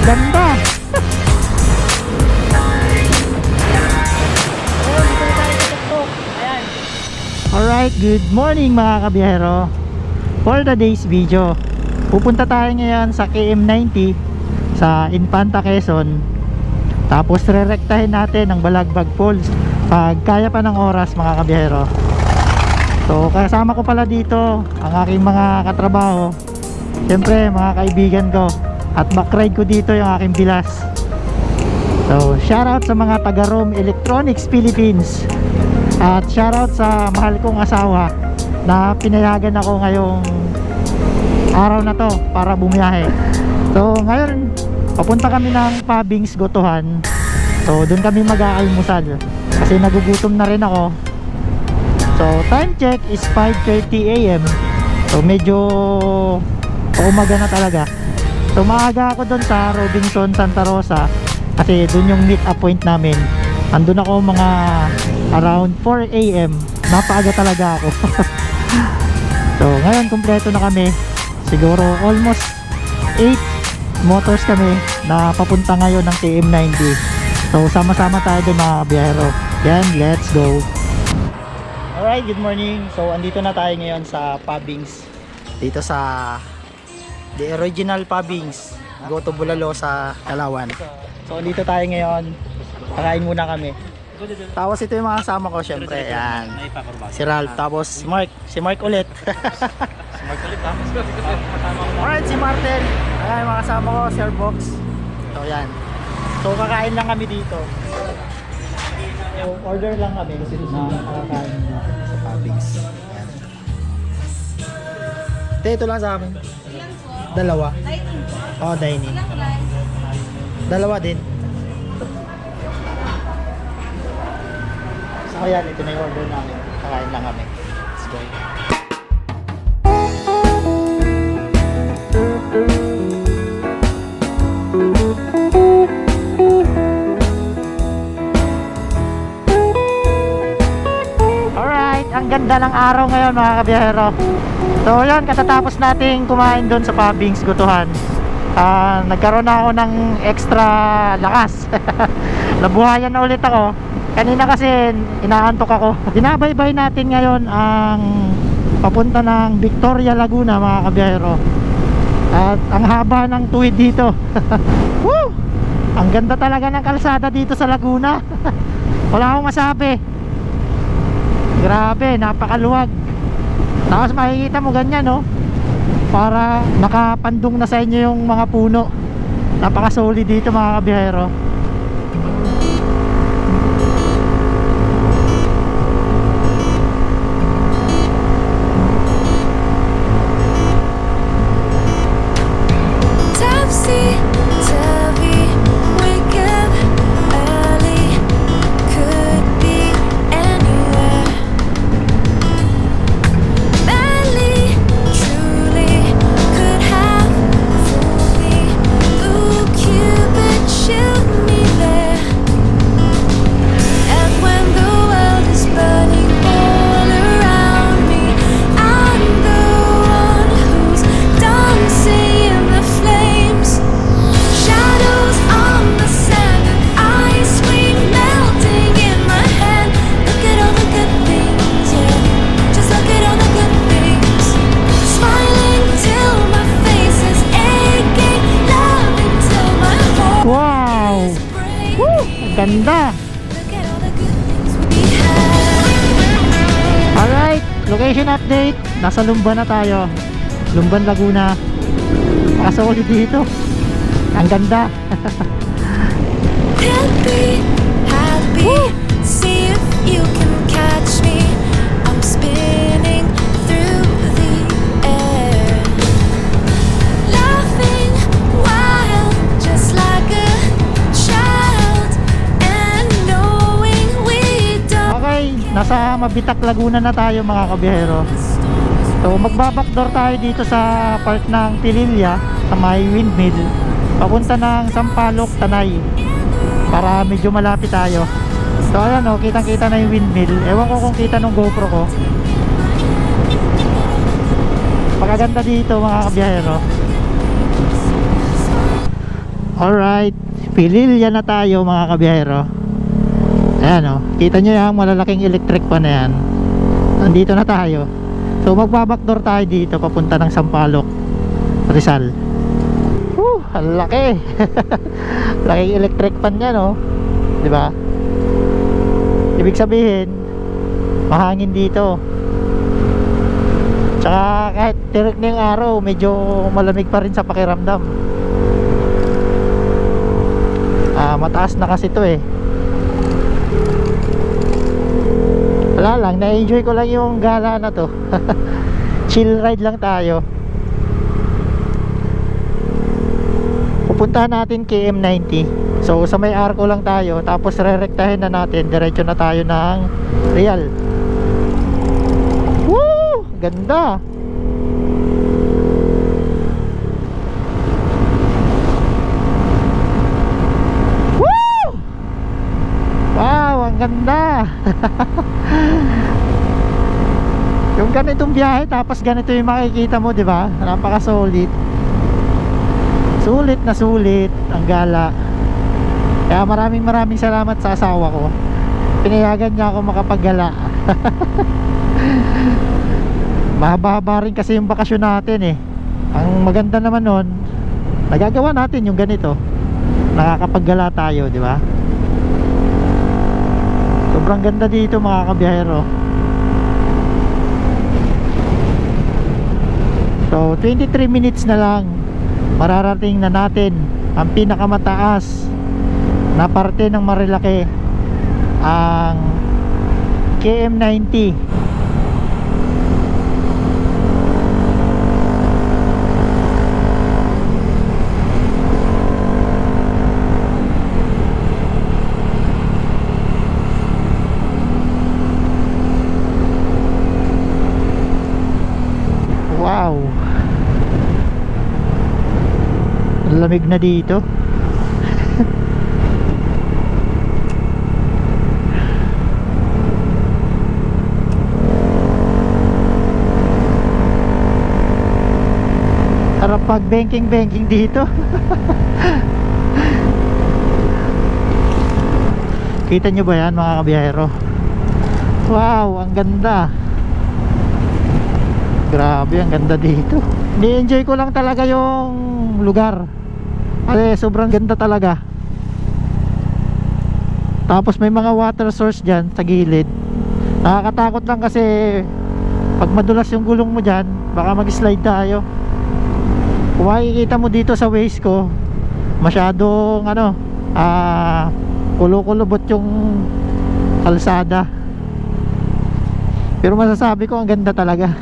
Ganda! Alright, good morning mga kabiyahero. For today's video, pupunta tayo ngayon sa KM90 sa Infanta, Quezon. Tapos rerektahin natin ang Balagbag Falls pag kaya pa ng oras mga kabiyahero. So kasama ko pala dito ang aking mga katrabaho, siyempre mga kaibigan ko, at backride ko dito yung aking bilas. So shoutout sa mga taga Rome Electronics Philippines, at shoutout sa mahal kong asawa na pinayagan ako ngayong araw na to para bumiyahe. So ngayon papunta kami ng Pabings, Gotohan. So doon kami mag-aalmusal kasi nagugutom na rin ako. So time check is 5:30 AM. So medyo paumaga na talaga. So maaga ako doon sa Robinson Santa Rosa kasi doon yung meet up point namin. Andun ako mga around 4 AM. Napaaga talaga ako. So ngayon kumpleto na kami. Siguro almost 8 motors kami na papunta ngayon ng KM90. So sama-sama tayo doon mga kabiyahero. Yan, let's go. Alright, good morning. So andito na tayo ngayon sa Pabings, dito sa the original Pabings, go to Bulalo sa Kalawan. So andito tayo ngayon, kakain muna kami. Tapos ito yung mga kasama ko syempre. Yan, si Ralph, tapos si Mark ulit. Si Mark ulit ha. Alright, si Martin. Ayan yung mga kasama ko, Sir Box. So yan. So kakain lang kami dito. So order lang kami kasi na kakain sa Pabings. Yan. Ito lang sa amin. Dalawa. Oh, dining. Dalawa din. So ayan, ito na yung order namin. Kakain lang kami. Let's go. Alright, ang ganda ng araw ngayon mga kabiyahero. So yun, katatapos nating kumain doon sa Pabings, Gotohan, nagkaroon na ako ng extra lakas. Nabuhayan na ulit ako. Kanina kasi inaantok ako. Binabaybay natin ngayon ang papunta ng Victoria, Laguna mga kabiyahero. At ang haba ng tuwid dito. Woo! Ang ganda talaga ng kalsada dito sa Laguna. Wala akong masabi. Grabe, napakaluwag. Tapos makikita mo ganyan, no? Para nakapandong na sa inyo yung mga puno. Napaka-solid dito mga kabiyahero. Ganda. Alright, location update. Nasa Lumban na tayo. Lumban, Laguna. Nakasolid dito. Ang ganda. Happy, see if you can catch me. I'm spinning through the air, laughing wild, just like a child, and knowing we don't. Okay, nasa Mabitak, Laguna na tayo mga kabiyahero. So magbabackdoor tayo dito sa park ng Pililla sa may windmill, papunta ng Sampaloc, Tanay, para medyo malapit tayo. So ayan o, kitang kita na yung windmill. Ewan ko kung kita nung GoPro ko. Pagkaganda dito mga kabiyahero. Alright, Pililya na tayo mga kabiyahero. Ayan o, kita nyo yung malalaking electric pan na yan. Nandito na tayo. So magbabackdoor tayo dito papunta ng Sampaloc, Rizal. Ang laki. Laking electric pan yan o, diba? Ibig sabihin mahangin dito. Tsaka kahit tirik na yung araw, medyo malamig pa rin sa pakiramdam. Mataas na kasi to eh. Wala lang, na-enjoy ko lang yung gala na to. Chill ride lang tayo. Pupuntahan natin KM90. So sa may arko lang tayo, tapos re-rektahin na natin, diretso na tayo ng Real. Woo! Ganda. Woo! Wow, ang ganda. Yung ganitong biyahe tapos ganito yung makikita mo, di ba? Napaka-solid. Sulit na sulit ang gala. Kaya maraming salamat sa asawa ko. Pinayagan niya ako makapaggala. Mahaba-haba rin kasi yung bakasyon natin eh. Ang maganda naman nun, nagagawa natin yung ganito. Nakakapaggala tayo, di ba? Sobrang ganda dito mga kabiyahero. So 23 minutes na lang, mararating na natin ang pinakamataas na parte ng Marilake, ang KM90. Wow, lamig na dito. Harap pag banking dito. Kita nyo ba yan mga kabiyahero? Wow, ang ganda. Grabe, ang ganda dito. Ni-enjoy ko lang talaga yung lugar. Kasi sobrang ganda talaga. Tapos may mga water source dyan sa gilid. Nakakatakot lang kasi pag madulas yung gulong mo dyan, baka mag-slide tayo. Kung makikita mo dito sa waist ko, masyadong kulo-kulubot yung kalsada. Pero masasabi ko ang ganda talaga.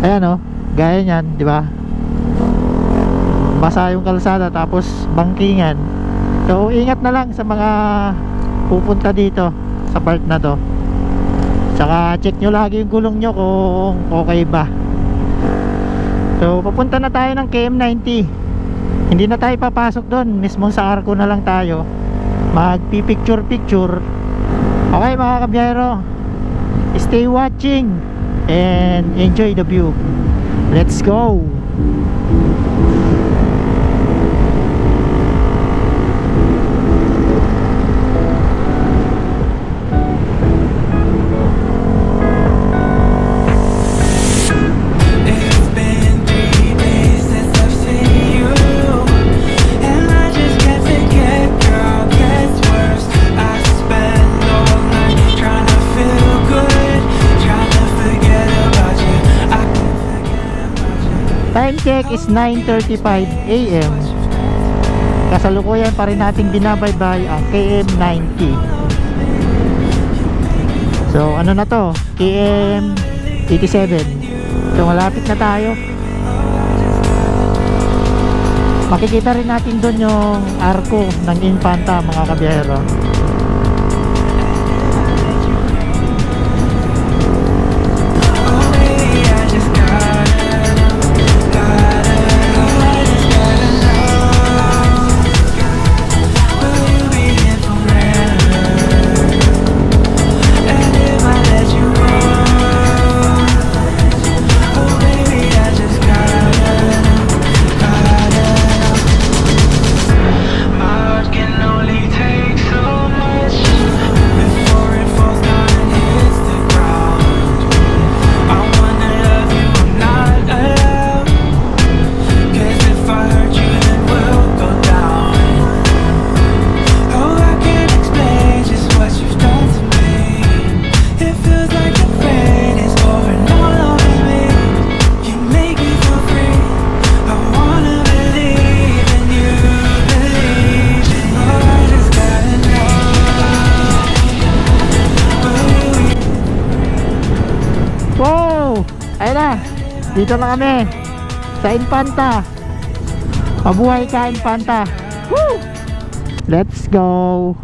Ayan o, gaya nyan, di ba? Basa yung kalsada tapos bangkingan. So ingat na lang sa mga pupunta dito sa part na to. Tsaka check nyo lagi yung gulong nyo kung okay ba. So papunta na tayo ng KM90. Hindi na tayo papasok doon, mismo sa arko na lang tayo. Magpipicture. Okay mga kabiyahero, stay watching and enjoy the view. Let's go. Time check is 9:35 AM. Kasalukuyan pa rin nating binabaybay ang KM90. So ano na to? KM87. So malapit na tayo. Makikita rin natin doon yung arko ng Infanta mga kabiyahero. Dito na kami sa Infanta. Mabuhay ka, Infanta. Woo! Let's go.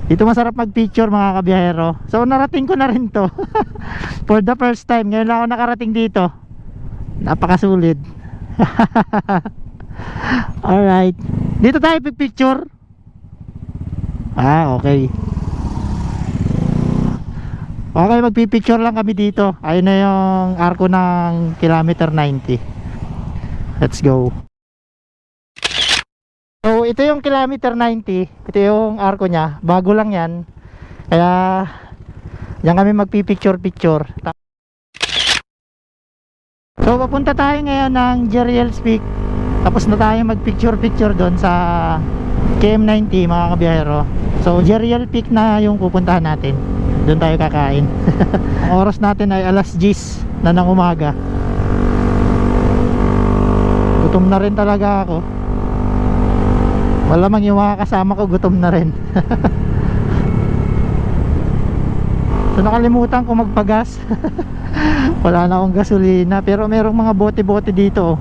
Dito masarap mag-picture mga kabiyahero. So narating ko na rin to. For the first time. Ngayon lang ako nakarating dito. Napakasulit. Alright. Dito tayo picture. Okay. Okay, magpipicture lang kami dito. Ayun na yung arko ng kilometer 90. Let's go. So ito yung kilometer 90. Ito yung arko nya. Bago lang yan. Kaya yan kami magpipicture. So papunta tayo ngayon ng Jeriel's Peak. Tapos na tayo magpicture doon sa KM90 mga kabiyahero. So Jeriel Peak na yung pupuntahan natin. Doon tayo kakain. Ang oras natin ay alas 10 na ng umaga. Gutom na rin talaga ako. Malamang yung mga kasama ko gutom na rin. So nakalimutan ko magpagas. Wala na akong gasolina. Pero merong mga bote-bote dito.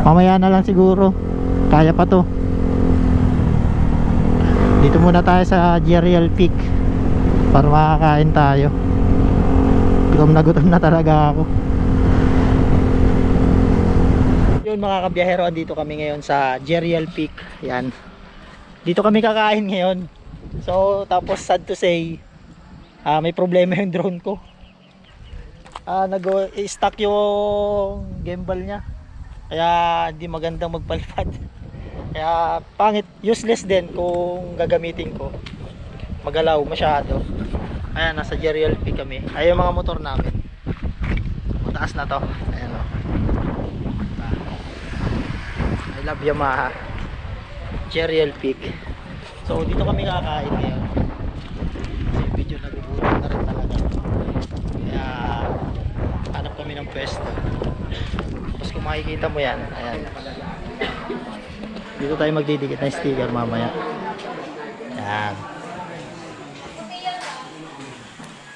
Mamaya na lang siguro. Kaya pa to. Dito muna tayo sa Jeriel Peak para makakain tayo. Gutom na talaga ako. Yun mga kabiyahero, andito kami ngayon sa Jeriel Peak. Yan. Dito kami kakain ngayon. So tapos sad to say, may problema yung drone ko. Nag-stuck yung gimbal nya. Kaya hindi magandang magpalipad. Kaya pangit, useless din kung gagamitin ko. Magalaw masyado. Ayan, nasa Jeriel Peak kami. Ayan yung mga motor namin. Mataas na to. Ayan o. I love Yamaha. Jeriel Peak. So dito kami kakain ngayon. Kasi video nagugulat na rin talaga. Kaya hanap kami ng pwesto. Tapos kung makikita mo yan, ayan. Dito tayo magdidikit ng sticker mamaya. Ayan.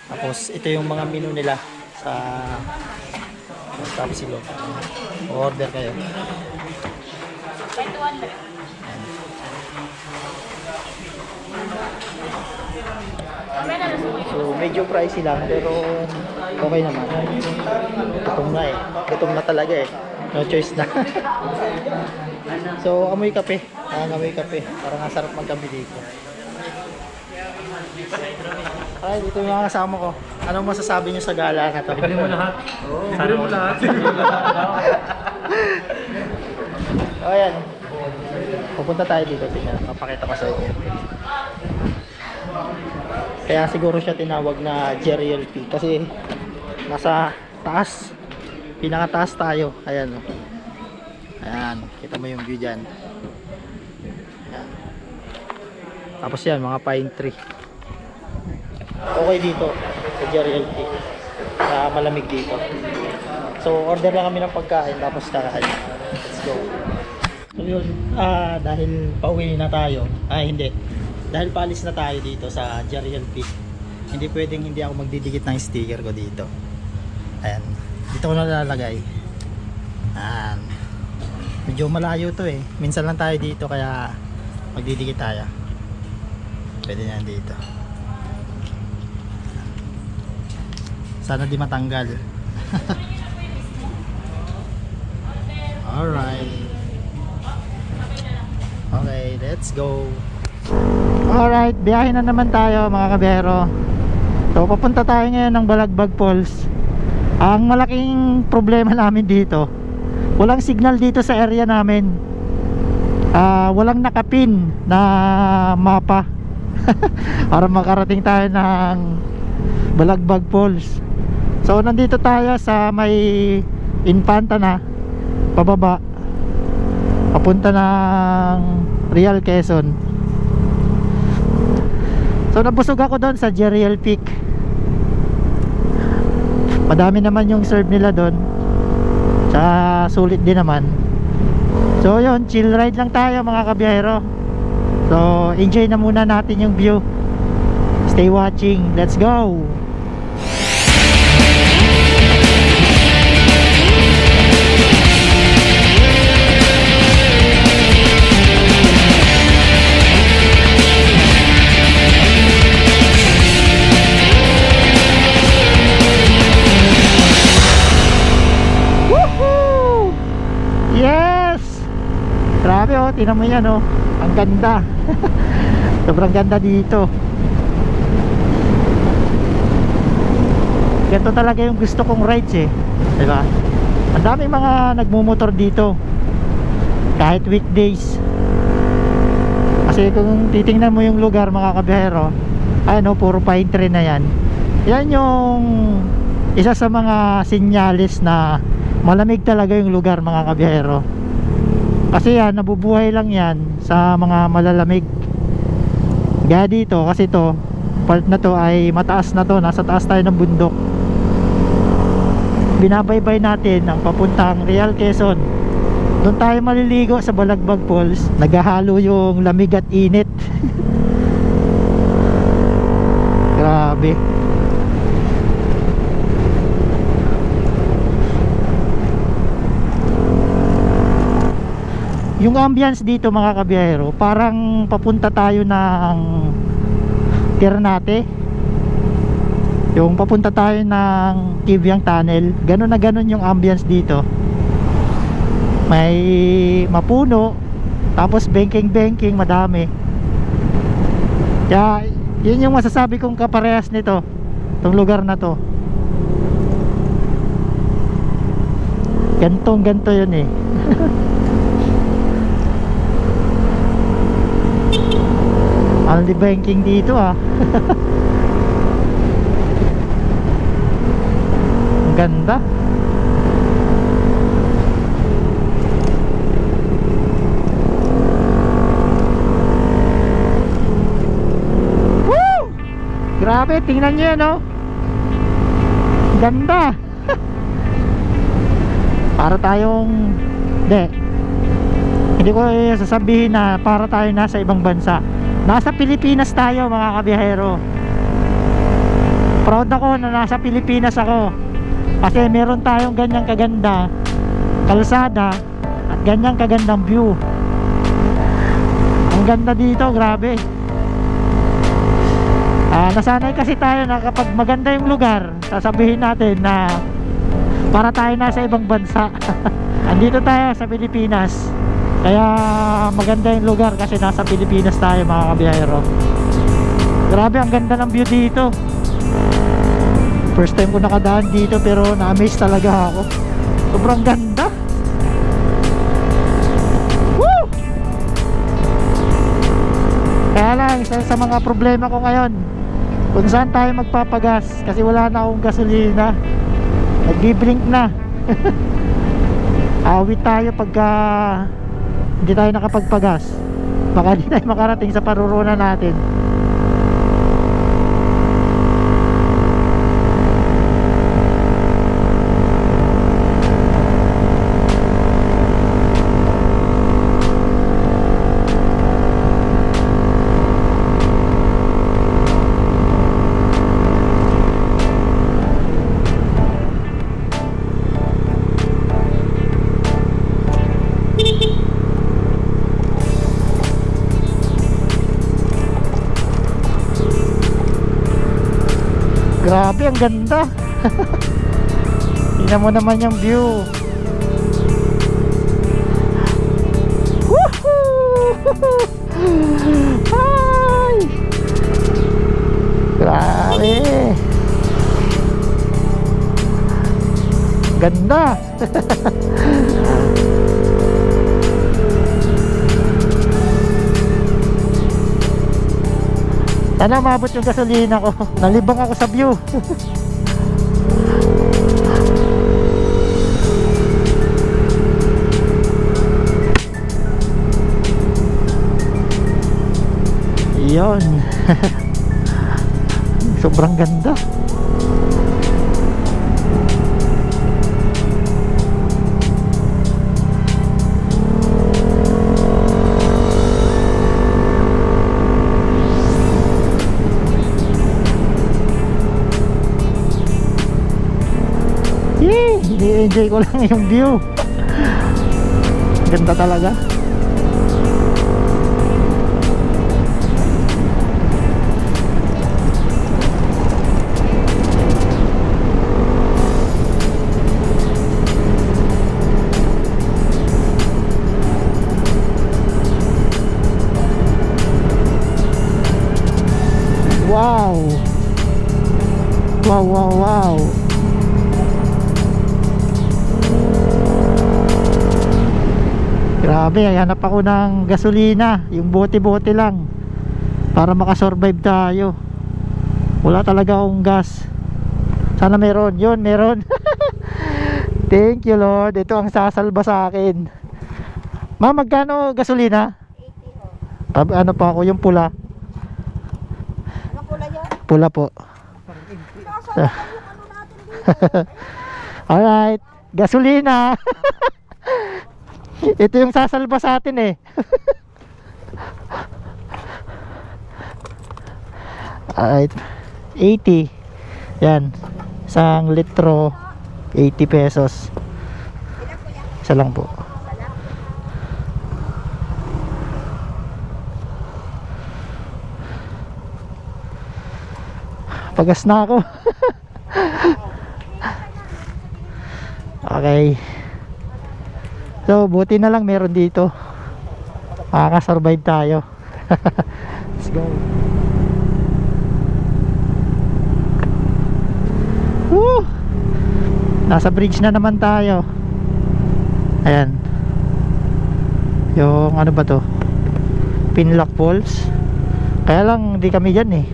Tapos ito yung mga menu nila sa Tapsilo. Order kayo. So medyo pricey lang pero okay naman. Gutom na eh. Gutom na talaga eh. No choice na. So amoy kape. Amoy kape. Parang masarap magkape dito. Ay, dito yung mga kasama ko. Anong masasabi niyo sa gala na to? Libre mo lahat. Libre mo lahat. O yan. Pupunta tayo dito. Tingnan. Papakita ko sa inyo. Kaya siguro siya tinawag na Jeriel Peak. Kasi nasa taas. Pinakataas tayo. Ayan o. Ayan. Kita mo yung view dyan. Ayan. Tapos yan, mga pine tree. Okay dito sa Jeriel Peak. Malamig dito. So order lang kami ng pagkain tapos kakain. Let's go. So yun, dahil pauwi na tayo. Hindi. Dahil paalis na tayo dito sa Jeriel Peak. Hindi pwedeng hindi ako magdidikit ng sticker ko dito. Ayan. Dito ko nalalagay. Ayan. Medyo malayo to eh. Minsan lang tayo dito kaya magdidikit tayo. Pwede yan dito. Sana di matanggal. Alright. Okay, let's go. Alright, biyahe na naman tayo mga kabiyero. So papunta tayo ngayon ng Balagbag Falls. Ang malaking problema namin dito, walang signal dito sa area namin. Walang nakapin na mapa para makarating tayo ng Balagbag Falls. So nandito tayo sa may Infanta na pababa papunta ng Real Quezon. So nabusog ako doon sa Jeriel Peak. Madami naman yung serve nila doon. Tsaka sulit din naman. So yun, chill ride lang tayo mga kabiyahero. So enjoy na muna natin yung view. Stay watching. Let's go. Yes! Grabe oh, tingnan mo yan oh. Ang ganda. Sobrang ganda dito. Ganito talaga yung gusto kong rides eh. Diba? Ang daming mga nagmumotor dito. Kahit weekdays. Kasi kung titingnan mo yung lugar mga kabiyahero, ano, puro pine tree na yan. Yan yung isa sa mga sinyalis na malamig talaga yung lugar mga kabiyahero. Kasi yan, nabubuhay lang yan sa mga malalamig. Gaya dito, kasi to part na to ay mataas na to, nasa taas tayo ng bundok. Binabaybay natin ang papuntang Real Quezon. Doon tayo maliligo sa Balagbag Falls. Naghahalo yung lamig at init. Grabe. Yung ambience dito mga kabiyahero, parang papunta tayo ng Ternate. Yung papunta tayo ng Kibyang Tunnel. Ganun na ganun yung ambience dito. May mapuno, tapos banking madami. Kaya yun yung masasabi kong kaparehas nito, itong lugar na to. Ganto yun eh. Aldi banking dito ah. Ang ganda. Woo! Grabe, tingnan nyo yan oh. Ganda. Para tayong hindi ko sasabihin na para tayo nasa ibang bansa. Nasa Pilipinas tayo mga kabiyahero. Proud ako na nasa Pilipinas ako. Kasi meron tayong ganyang kaganda kalsada at ganyang kagandang view. Ang ganda dito, grabe. Nasanay kasi tayo na kapag maganda yung lugar, sasabihin natin na para tayo nasa ibang bansa. Andito tayo sa Pilipinas. Kaya maganda yung lugar kasi nasa Pilipinas tayo mga kabiyahero. Grabe, ang ganda ng view dito. First time ko nakadaan dito pero na-amaze talaga ako. Sobrang ganda. Woo! Kaya lang, isa sa mga problema ko ngayon, kung saan tayo magpapagas kasi wala na akong gasolina. Nagbi-blink na. Awit tayo pagka hindi tayo nakapagpagas. Baka hindi tayo makarating sa paruroonan natin. Grabe, ang ganda. Tingnan mo naman yung view. Woohoo! Ay! Grabe. Ganda. Sana mabot yung gasolina ko. Nalibang ako sa view. Yun. Sobrang ganda. Enjoy ko lang yung view. Ganda talaga. Wow, wow, wow. Grabe, hanap ako ng gasolina, yung bote-bote lang para makasurvive tayo. Wala talaga akong gas. Sana meron, yun meron. Thank you Lord, ito ang sasalba sa akin. Ma'am, magkano gasolina? 80 ho. Ano pa ako, yung pula? Anong kulay yan? Pula po. Nasaan na yung ano natin dito? Alright, gasolina. Ito yung sasalba sa atin eh. Alright, 80. Yan, isang litro 80 pesos. Ilan po yan? Isa lang po. Pagas na ako. Okay. So, buti na lang meron dito. Makaka-survive tayo. Let's go. Woo! Nasa bridge na naman tayo. Ayan. Yung ano ba to? Pinlock Falls. Kaya lang di kami dyan eh.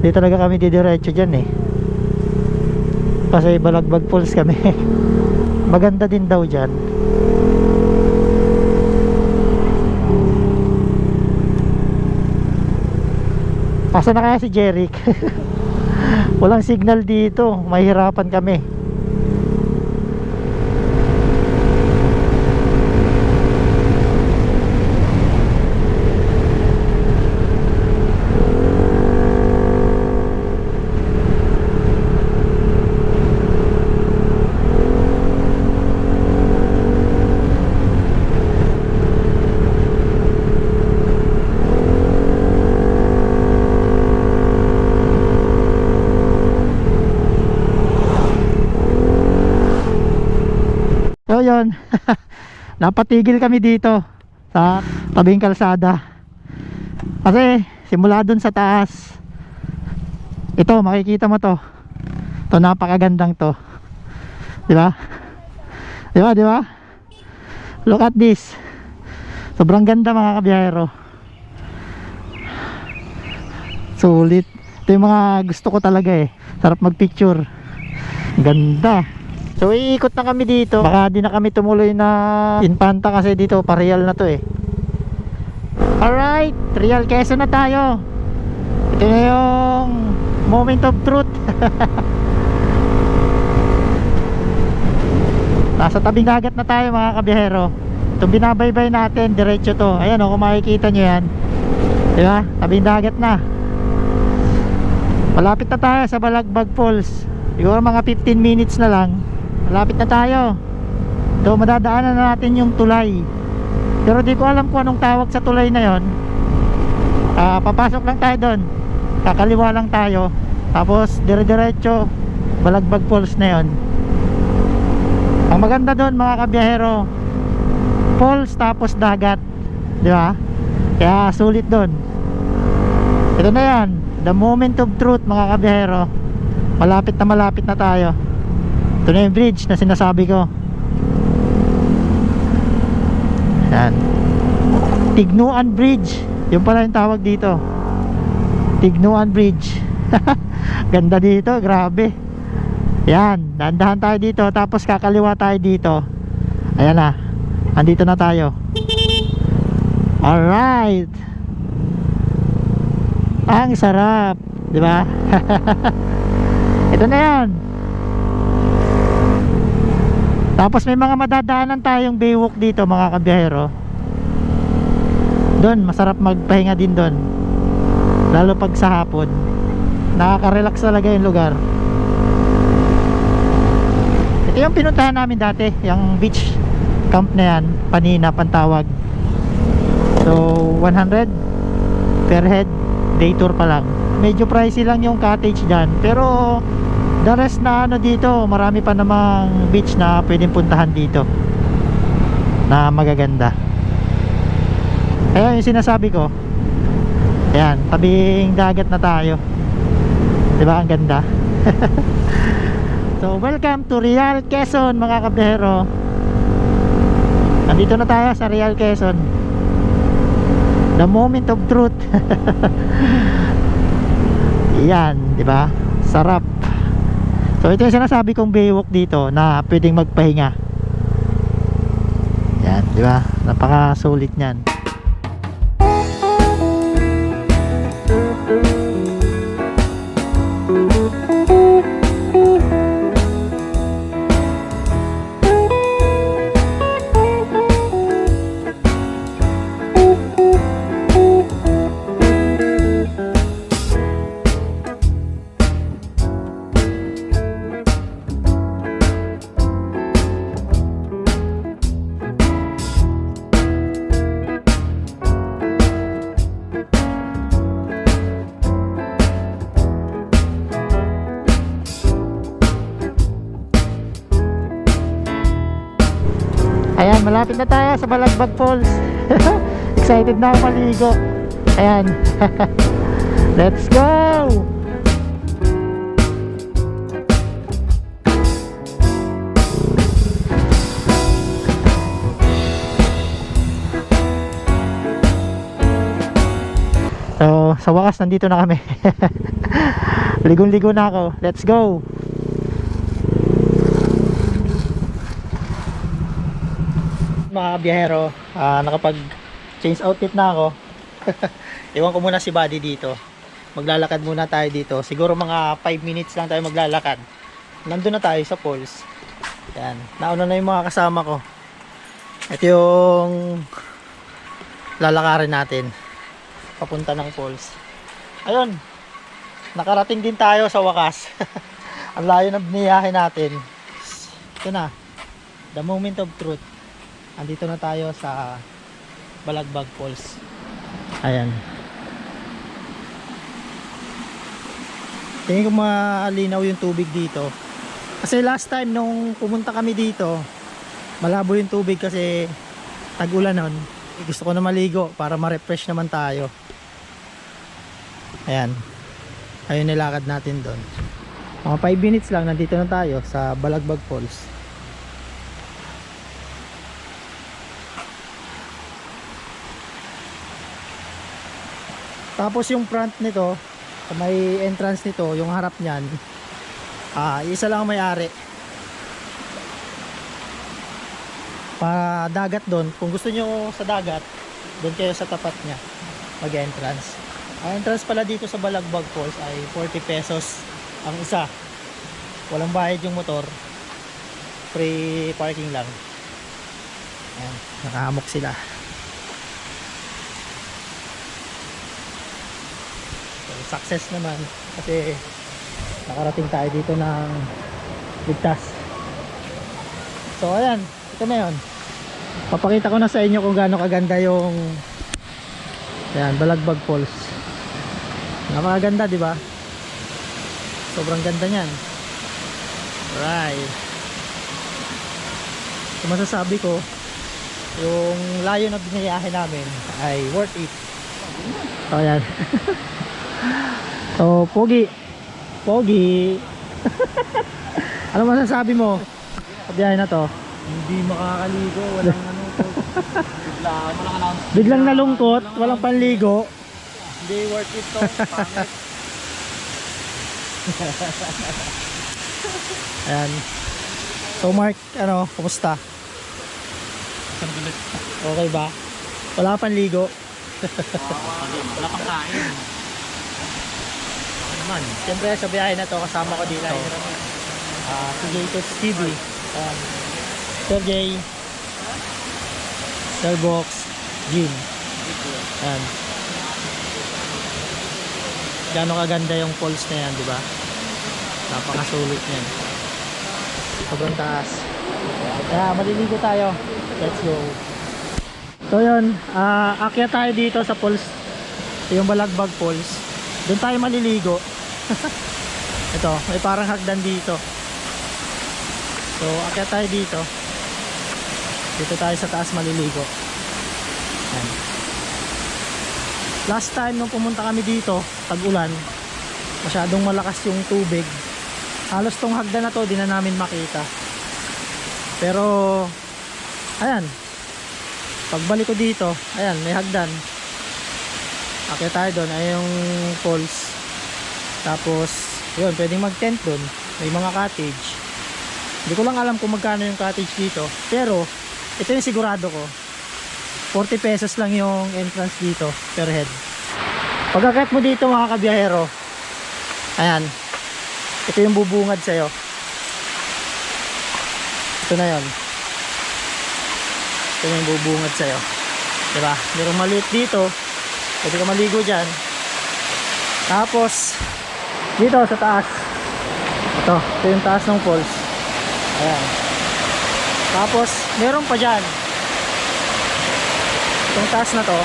Di talaga kami didiretso dyan eh. Kasi Balagbag Falls kami. Maganda din daw dyan. Asa na kaya si Jeric? Walang signal dito. Mahirapan kami. So yun. Napatigil kami dito sa tabing kalsada. Kasi simula dun sa taas, ito makikita mo to. Ito napakagandang to. Di ba? Di ba? Di ba? Look at this. Sobrang ganda mga kabiyahero. Sulit. Ito yung mga gusto ko talaga eh. Sarap magpicture. Ganda. So iikot na kami dito. Baka di na kami tumuloy na Infanta kasi dito pa-real na to eh. Alright, Real Quezon na tayo. Ito na yung moment of truth. Nasa tabing dagat na tayo mga kabiyahero. Itong binabaybay natin, diretso to. Ayan o, kung makikita nyo yan. Diba? Tabing dagat na. Malapit na tayo sa Balagbag Falls. Siguro mga 15 minutes na lang. Malapit na tayo. So madadaanan na natin yung tulay. Pero di ko alam kung anong tawag sa tulay na yon. Papasok lang tayo doon. Kakaliwa lang tayo. Tapos dire-diretso Balagbag Falls na yon. Ang maganda doon mga kabiyahero, falls tapos dagat. Di ba? Kaya sulit doon. Ito na yan, the moment of truth mga kabiyahero. Malapit na tayo. Ito na yung bridge na sinasabi ko. Yan, Tignuan Bridge. Yung pala yung tawag dito, Tignuan Bridge. Ganda dito, grabe. Yan, dahan-dahan tayo dito. Tapos kakaliwa tayo dito. Ayan na, andito na tayo. Alright. Ang sarap, di ba? Ito na yan. Tapos may mga madadaanan tayong baywalk dito mga kabiyahero. Doon masarap magpahinga din doon. Lalo pag sa hapon. Nakaka-relax talaga yung lugar. Ito yung pinuntahan namin dati, yung beach camp na yan, Panina, Pantawag. So 100 per head, day tour pa lang. Medyo pricey lang yung cottage dyan, pero the rest na ano dito, marami pa namang beach na pwedeng puntahan dito na magaganda. Kaya yung sinasabi ko, ayan, tabing dagat na tayo. Diba ang ganda? So welcome to Real Quezon mga kabiyahero. Nandito na tayo sa Real Quezon. The moment of truth. Yan, di ba? Sarap. So ito yung sinasabi kong baywalk dito na pwedeng magpahinga. Yan, di ba? Napaka-sulit niyan. Ayan, malapit na tayo sa Balagbag Falls. Excited na ako maligo. Ayan. Let's go! So, sa wakas nandito na kami. Ligon-ligo na ako. Let's go! Mga biyahero, nakapag change outfit na ako. Iwan ko muna si Buddy dito. Maglalakad muna tayo dito. Siguro mga 5 minutes lang tayo maglalakad. Nandun na tayo sa falls. Yan, nauna na yung mga kasama ko. Ito yung lalakarin natin papunta ng falls. Ayun, nakarating din tayo sa wakas. Ang layo ng biniyahe natin. Ito na, the moment of truth. Andito na tayo sa Balagbag Falls. Ayan. Tingin ko malinaw yung tubig dito. Kasi last time nung pumunta kami dito, malabo yung tubig kasi tag-ulan nun. Gusto ko na maligo para ma-refresh naman tayo. Ayan. Ayun nilakad natin doon. Mga 5 minutes lang nandito na tayo sa Balagbag Falls. Tapos yung front nito, may entrance nito, yung harap niyan, isa lang ang may-ari. Para dagat doon, kung gusto nyo sa dagat, doon kayo sa tapat niya, mag-entrance. Ang entrance pala dito sa Balagbag Falls ay 40 pesos ang isa. Walang bayad yung motor. Free parking lang. Ayan, nakahamok sila. Success naman kasi nakarating tayo dito ng ligtas. So ayan, ito na yun. Papakita ko na sa inyo kung gaano kaganda yung ayan, Balagbag Falls. Napakaganda, di ba? Sobrang ganda niyan. Alright. So masasabi ko, yung layo na binayahe namin ay worth it. So ayan. So, Pogi. Ano masasabi mo sa biyahe na to? Hindi makakaligo, walang ano to. Biglang nalungkot, walang panligo. Hindi worth it to. Pangit. Ayan. So Mark, ano, kumusta? Sandulit. Okay ba? Wala ka panligo? Wala pang kain. Man, siyempre sa biyahe na to kasama ko dito si J2 TV, Sir J, Sir Box, Jim. Ayan. Gano'ng kaganda yung falls na yan, di ba? Napakasulit yan. Sobrang taas. Kaya maliligo tayo. Let's go. So yun, akyat tayo dito sa falls, yung Balagbag Falls. Doon tayo maliligo. Ito, may parang hagdan dito. So, akyat tayo dito. Dito tayo sa taas maliligo. Ayan. Last time nung pumunta kami dito, tag-ulan, masyadong malakas yung tubig. halos tong hagdan na to di na namin makita. Pero ayan, pagbalik ko dito, ayan, may hagdan. Akit tayo doon, ay yung falls. Tapos yun, pwedeng mag tent doon. May mga cottage. Hindi ko lang alam kung magkano yung cottage dito, pero ito yung sigurado ko, 40 pesos lang yung entrance dito per head. Pagkakit mo dito mga kabiyahero, ayan, ito yung bubungad sa'yo. Ito na yun. Ito yung bubungad sa'yo, diba? Merong maliit dito, pwede ka maligo dyan. Tapos dito sa taas, ito yung taas ng falls. Ayan. Tapos meron pa dyan, itong taas na to,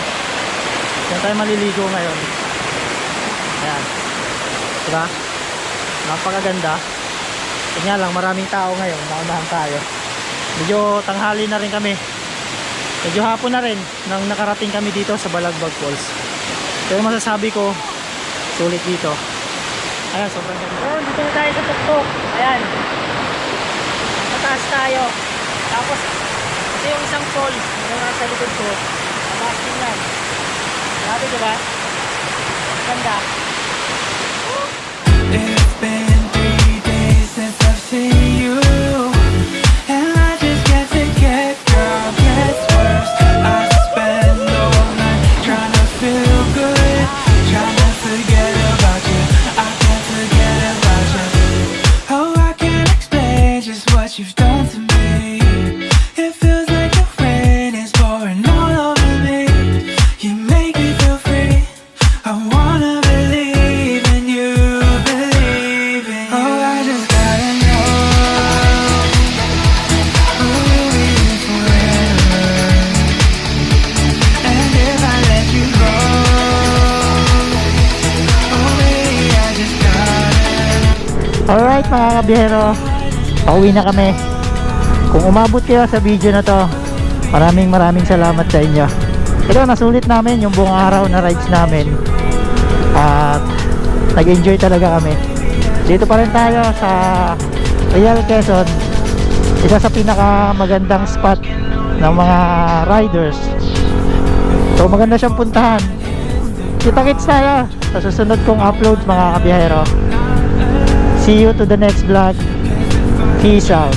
dyan tayo maliligo ngayon. Ayan, diba? Napakaganda. Kanya lang, maraming tao ngayon, naunahan tayo. Medyo tanghali na rin kami, medyo hapon na rin nang nakarating kami dito sa Balagbag Falls. Pero masasabi ko, sulit dito. Ayan, sobrang ganda. So, dito na tayo sa tuktok. Ayan, mataas tayo. Tapos ito yung isang falls na nasa likod ko. Mataas din yan. Grabe, diba? Ganda. It's been 3 days since I've seen you, and I just can't forget, girl, gets worse. I spend all night trying to feel good, trying to forget about you. I can't forget about you. Oh, I can't explain just what you've done to me. It feels like the rain is pouring all over me. You make me feel free. I wanna believe in you, believe in you. Oh, I just gotta know, will we live forever? And if I let you go, oh baby, I just gotta. Alright mga kabiyero, pauwi na kami. Kung umabot kayo sa video na to, maraming salamat sa inyo. Ito, nasulit namin yung buong araw na rides namin. At nag-enjoy talaga kami. Dito pa rin tayo sa Real Quezon, isa sa pinakamagandang spot ng mga riders. So maganda siyang puntahan. Kita-kits tayo sa susunod kong upload mga kabiyahero. See you to the next vlog. Peace out.